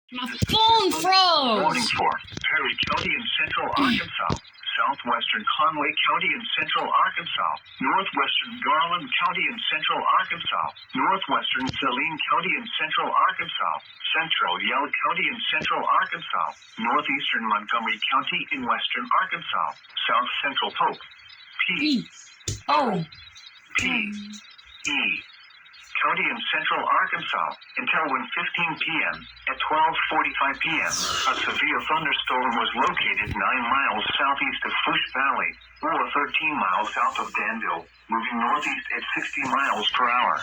My phone Warning froze. for Perry County in central Arkansas, southwestern Conway County in central Arkansas, northwestern Garland County in central Arkansas, northwestern Saline County in central Arkansas, central Yell County in central Arkansas, northeastern Montgomery County in western Arkansas, south central Pope, E. O. P, E, County in central Arkansas, until 1:15 p.m. At 12:45 p.m., a severe thunderstorm was located 9 miles southeast of Fush Valley, or 13 miles south of Danville, moving northeast at 60 miles per hour.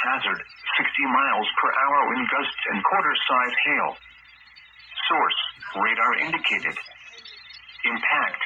Hazard, 60 miles per hour wind gusts and quarter-size hail. Source, radar indicated. Impact,